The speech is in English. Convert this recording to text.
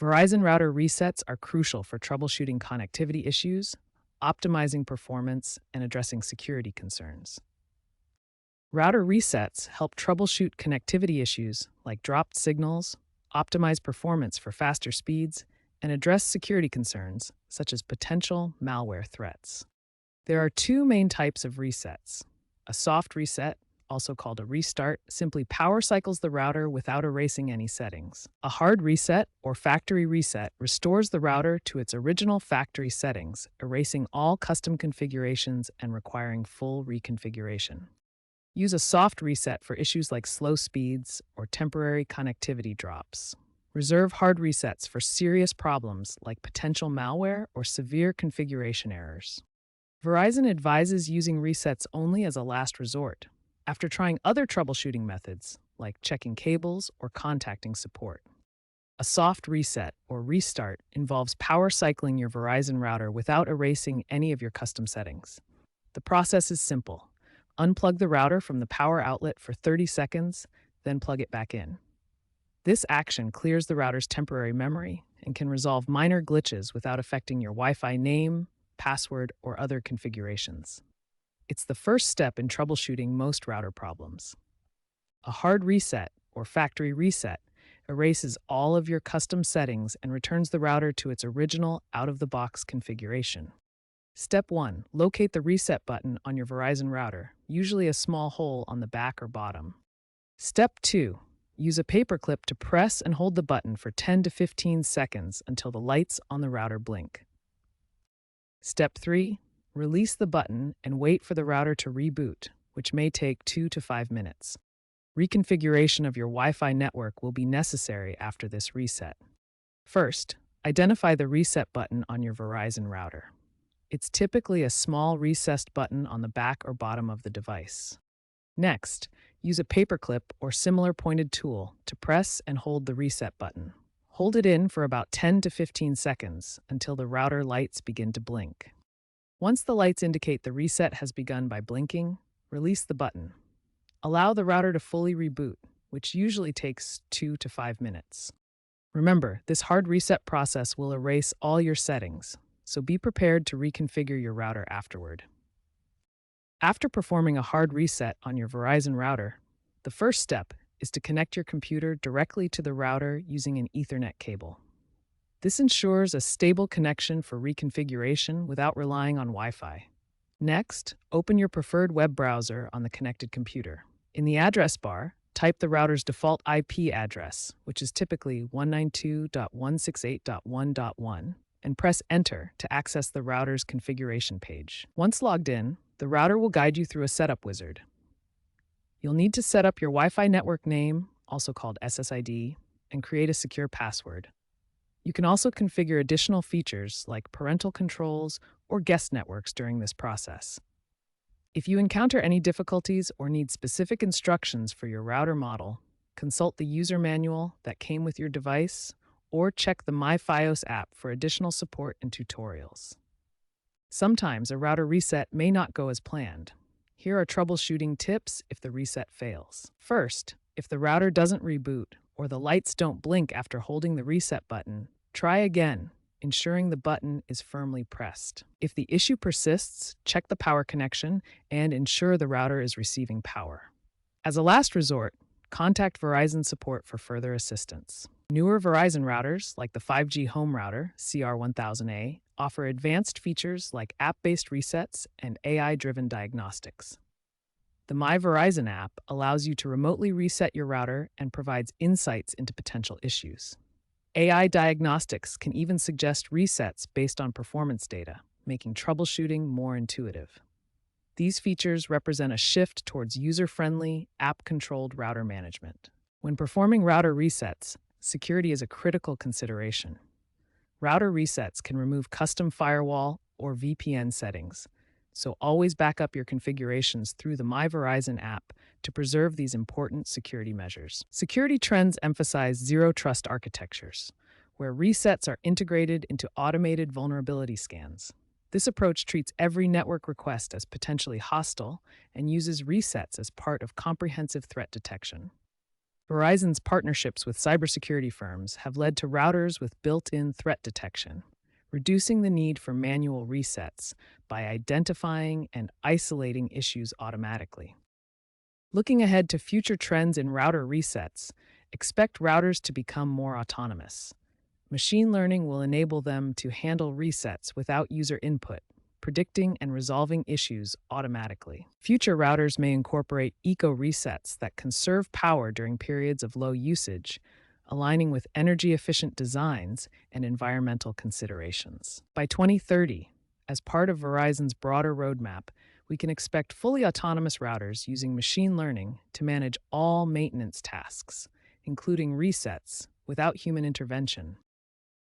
Verizon router resets are crucial for troubleshooting connectivity issues, optimizing performance, and addressing security concerns. Router resets help troubleshoot connectivity issues like dropped signals, optimize performance for faster speeds, and address security concerns such as potential malware threats. There are two main types of resets. A soft reset, also called a restart, simply power cycles the router without erasing any settings. A hard reset, or factory reset, restores the router to its original factory settings, erasing all custom configurations and requiring full reconfiguration. Use a soft reset for issues like slow speeds or temporary connectivity drops. Reserve hard resets for serious problems like potential malware or severe configuration errors. Verizon advises using resets only as a last resort, after trying other troubleshooting methods like checking cables or contacting support. A soft reset or restart involves power cycling your Verizon router without erasing any of your custom settings. The process is simple. Unplug the router from the power outlet for 30 seconds, then plug it back in. This action clears the router's temporary memory and can resolve minor glitches without affecting your Wi-Fi name, password, or other configurations. It's the first step in troubleshooting most router problems. A hard reset, or factory reset, erases all of your custom settings and returns the router to its original out-of-the-box configuration. Step 1. Locate the reset button on your Verizon router, usually a small hole on the back or bottom. Step 2. Use a paperclip to press and hold the button for 10 to 15 seconds until the lights on the router blink. Step 3. Release the button and wait for the router to reboot, which may take 2 to 5 minutes. Reconfiguration of your Wi-Fi network will be necessary after this reset. First, identify the reset button on your Verizon router. It's typically a small recessed button on the back or bottom of the device. Next, use a paperclip or similar pointed tool to press and hold the reset button. Hold it in for about 10 to 15 seconds until the router lights begin to blink. Once the lights indicate the reset has begun by blinking, release the button. Allow the router to fully reboot, which usually takes 2 to 5 minutes. Remember, this hard reset process will erase all your settings, so be prepared to reconfigure your router afterward. After performing a hard reset on your Verizon router, the first step is to connect your computer directly to the router using an Ethernet cable. This ensures a stable connection for reconfiguration without relying on Wi-Fi. Next, open your preferred web browser on the connected computer. In the address bar, type the router's default IP address, which is typically 192.168.1.1, and press Enter to access the router's configuration page. Once logged in, the router will guide you through a setup wizard. You'll need to set up your Wi-Fi network name, also called SSID, and create a secure password. You can also configure additional features like parental controls or guest networks during this process. If you encounter any difficulties or need specific instructions for your router model, consult the user manual that came with your device or check the MyFiOS app for additional support and tutorials. Sometimes a router reset may not go as planned. Here are troubleshooting tips if the reset fails. First, if the router doesn't reboot or the lights don't blink after holding the reset button, try again, ensuring the button is firmly pressed. If the issue persists, check the power connection and ensure the router is receiving power. As a last resort, contact Verizon support for further assistance. Newer Verizon routers, like the 5G home router, CR1000A, offer advanced features like app-based resets and AI-driven diagnostics. The My Verizon app allows you to remotely reset your router and provides insights into potential issues. AI diagnostics can even suggest resets based on performance data, making troubleshooting more intuitive. These features represent a shift towards user-friendly, app-controlled router management. When performing router resets, security is a critical consideration. Router resets can remove custom firewall or VPN settings, so always back up your configurations through the My Verizon app to preserve these important security measures. Security trends emphasize zero-trust architectures, where resets are integrated into automated vulnerability scans. This approach treats every network request as potentially hostile and uses resets as part of comprehensive threat detection. Verizon's partnerships with cybersecurity firms have led to routers with built-in threat detection, reducing the need for manual resets by identifying and isolating issues automatically. Looking ahead to future trends in router resets, expect routers to become more autonomous. Machine learning will enable them to handle resets without user input, predicting and resolving issues automatically. Future routers may incorporate eco resets that conserve power during periods of low usage, aligning with energy efficient designs and environmental considerations. By 2030, as part of Verizon's broader roadmap, we can expect fully autonomous routers using machine learning to manage all maintenance tasks, including resets, without human intervention.